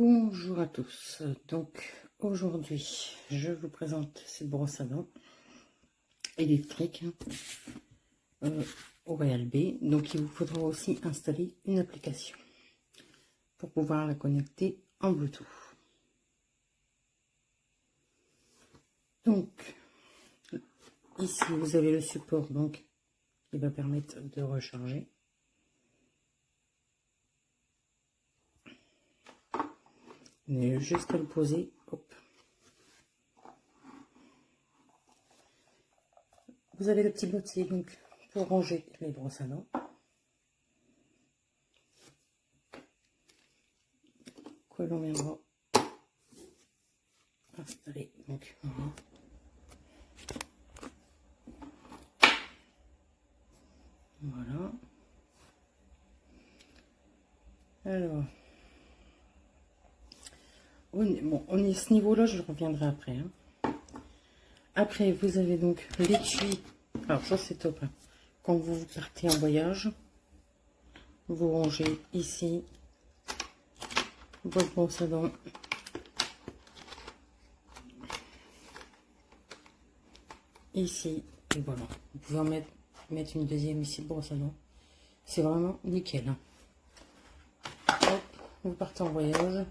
Bonjour à tous, donc aujourd'hui je vous présente cette brosse à dents électrique Oral B. Donc il vous faudra aussi installer une application pour pouvoir la connecter en Bluetooth. Donc ici vous avez le support donc qui va permettre de recharger. Vous avez juste à le poser. Hop. Vous avez le petit boîtier donc pour ranger les brosses à dents. Que l'on viendra installer. Donc voilà. Alors, on est à ce niveau-là, je reviendrai après. Hein. Après, vous avez donc l'étui. Alors ça, c'est top. Hein. Quand vous partez en voyage, vous rangez ici votre brosse à dents. Ici, et voilà. Vous pouvez en mettre une deuxième ici de brosse à dents. C'est vraiment nickel. Hein. Hop, vous partez en voyage.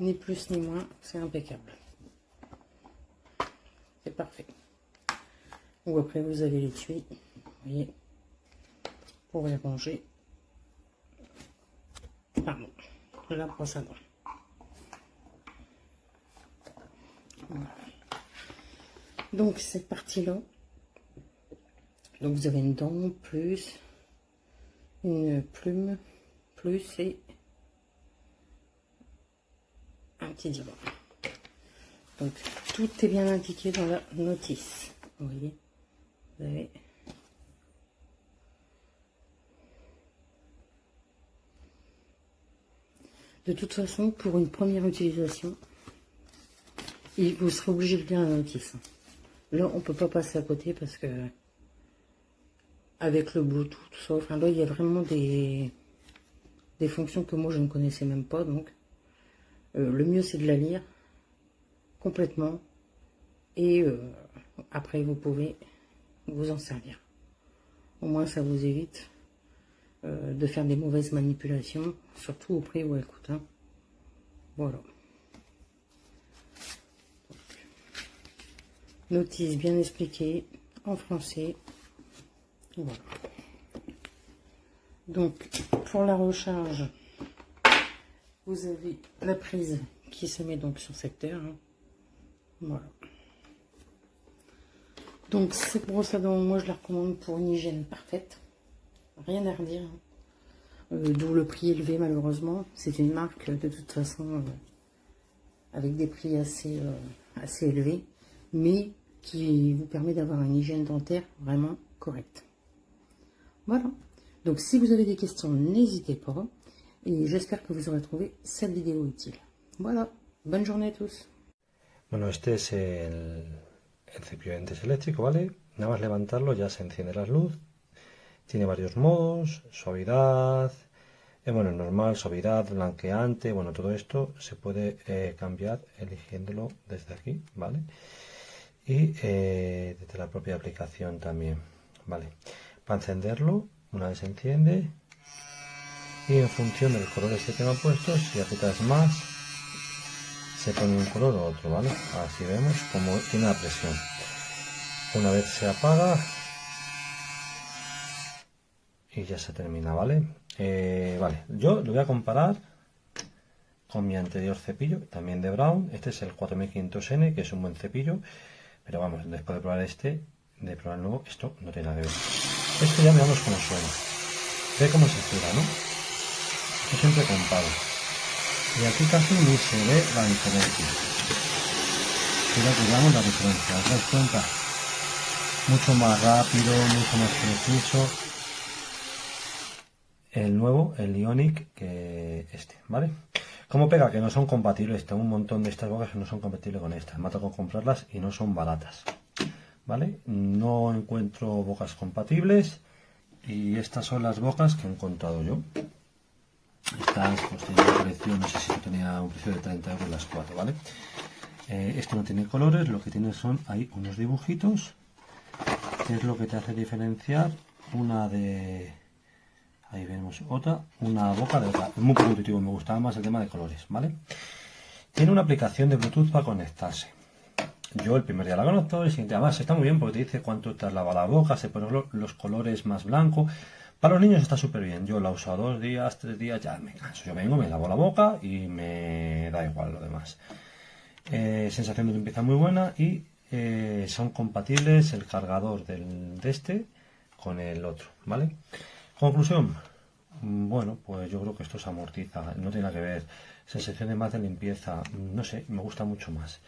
Ni plus ni moins, c'est impeccable. C'est parfait. Ou après vous avez l'étui, vous voyez, pour les ranger. Pardon, la brosse à dents. Voilà. Donc cette partie-là, donc vous avez une dent plus une plume plus et un petit diamant. Donc tout est bien indiqué dans la notice. Vous voyez, vous avez de toute façon pour une première utilisation, vous serez obligé de lire la notice. Là on peut pas passer à côté parce que avec le Bluetooth, tout ça, enfin là il y a vraiment des fonctions que moi je ne connaissais même pas, donc le mieux c'est de la lire complètement et après vous pouvez vous en servir. Au moins ça vous évite de faire des mauvaises manipulations, surtout au prix où elle coûte. Hein. Voilà. Donc, notice bien expliquée en français. Voilà. Donc pour la recharge, vous avez la prise qui se met donc sur secteur. Hein. Voilà. Donc cette brosse à dents, moi je la recommande pour une hygiène parfaite. Rien à redire. Hein. D'où le prix élevé malheureusement. C'est une marque de toute façon avec des prix assez élevés, mais qui vous permet d'avoir une hygiène dentaire vraiment correcte. Voilà. Donc si vous avez des questions, n'hésitez pas. Et j'espère que vous aurez trouvé cette vidéo utile. Voilà. Bonne journée à tous. Bueno, este es el cepillo de dientes eléctrico, ¿vale? Nada más levantarlo ya se enciende la luz. Tiene varios modos, suavidad, bueno, normal, suavidad, blanqueante, bueno, todo esto se puede cambiar eligiéndolo desde aquí, ¿vale? Y desde la propia aplicación también, ¿vale? Para encenderlo, una vez se enciende, y en función del color este que me han puesto, si aprietas más, se pone un color o otro, ¿vale? Así vemos como tiene la presión. Una vez se apaga y ya se termina, ¿vale? Vale, yo lo voy a comparar con mi anterior cepillo, también de Braun. Este es el 4500N, que es un buen cepillo, pero vamos, después de probar de probar el nuevo, esto no tiene nada que ver. Esto ya veamos cómo suena. Ve cómo se gira, ¿no? Yo siempre comparo. Y aquí casi ni se ve la diferencia. Quiero que veamos la diferencia. ¿Os dais cuenta? Mucho más rápido, mucho más preciso. El nuevo, el Ionic, que este, ¿vale? Como pega que no son compatibles, tengo un montón de estas bocas que no son compatibles con estas. Me ha tocado comprarlas y no son baratas, ¿vale? No encuentro bocas compatibles y estas son las bocas que he encontrado yo. Estas pues tienen un precio, no sé si tenía un precio de 30 euros las 4, ¿vale? Esto no tiene colores, lo que tiene son ahí unos dibujitos, que es lo que te hace diferenciar una de... Ahí vemos otra, una boca de otra. Es muy poco intuitivo, me gustaba más el tema de colores, ¿vale? Tiene una aplicación de Bluetooth para conectarse. Yo el primer día la conecto, el siguiente además está muy bien porque te dice cuánto te has lavado la boca, se ponen los colores más blancos. Para los niños está súper bien. Yo la uso 2 días, 3 días, ya me canso. Yo vengo, me lavo la boca y me da igual lo demás. Sensación de limpieza muy buena y son compatibles el cargador de este con el otro, ¿vale? Conclusión. Bueno, pues yo creo que esto se amortiza, no tiene nada que ver. Sensación de más de limpieza, no sé, me gusta mucho más.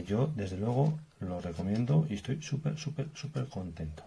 Yo, desde luego, lo recomiendo y estoy súper, súper, súper contento.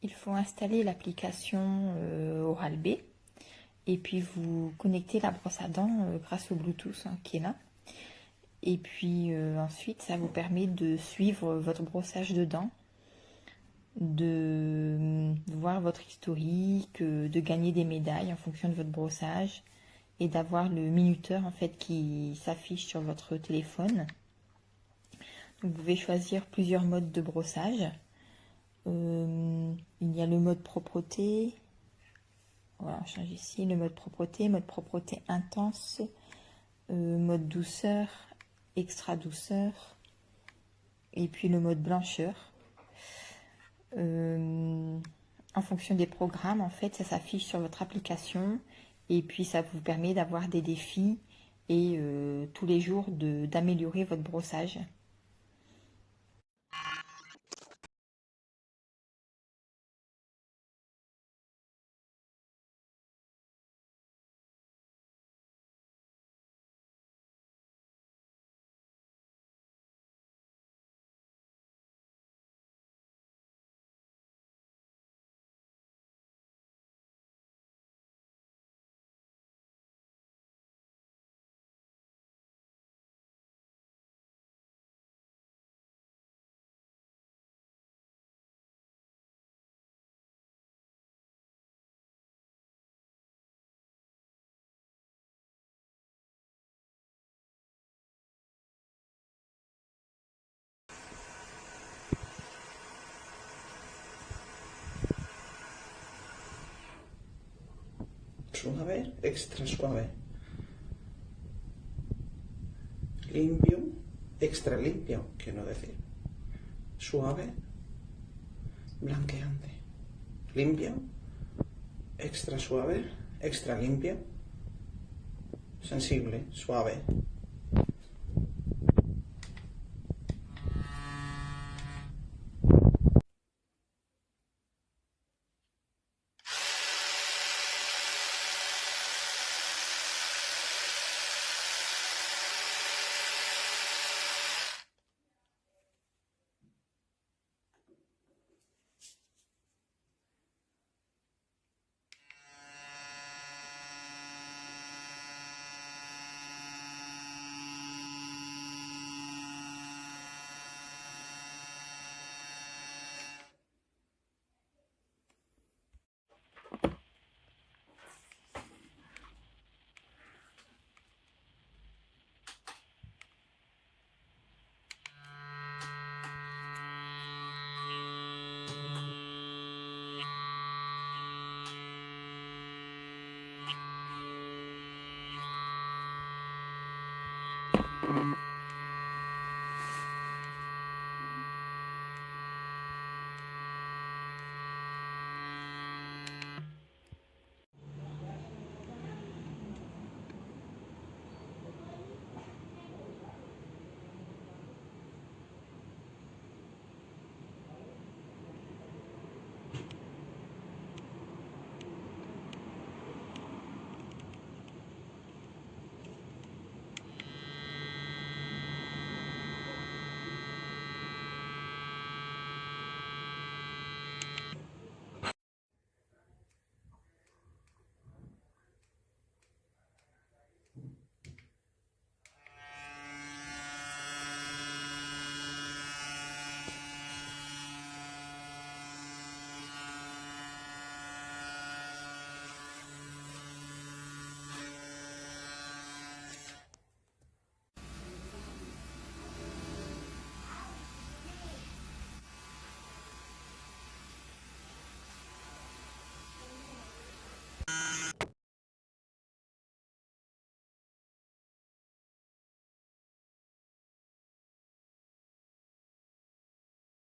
Il faut installer l'application Oral-B et puis vous connectez la brosse à dents grâce au Bluetooth qui est là. Et puis ensuite, ça vous permet de suivre votre brossage de dents de voir votre historique, de gagner des médailles en fonction de votre brossage et d'avoir le minuteur en fait qui s'affiche sur votre téléphone. Donc, vous pouvez choisir plusieurs modes de brossage. Il y a le mode propreté. Voilà, on change ici le mode propreté intense, mode douceur, extra douceur, et puis le mode blancheur. En fonction des programmes, en fait, ça s'affiche sur votre application et puis ça vous permet d'avoir des défis et tous les jours d'améliorer votre brossage. Suave, extra suave. Limpio, extra limpio, quiero decir. Suave, blanqueante. Limpio, extra suave, extra limpio. Sensible, suave.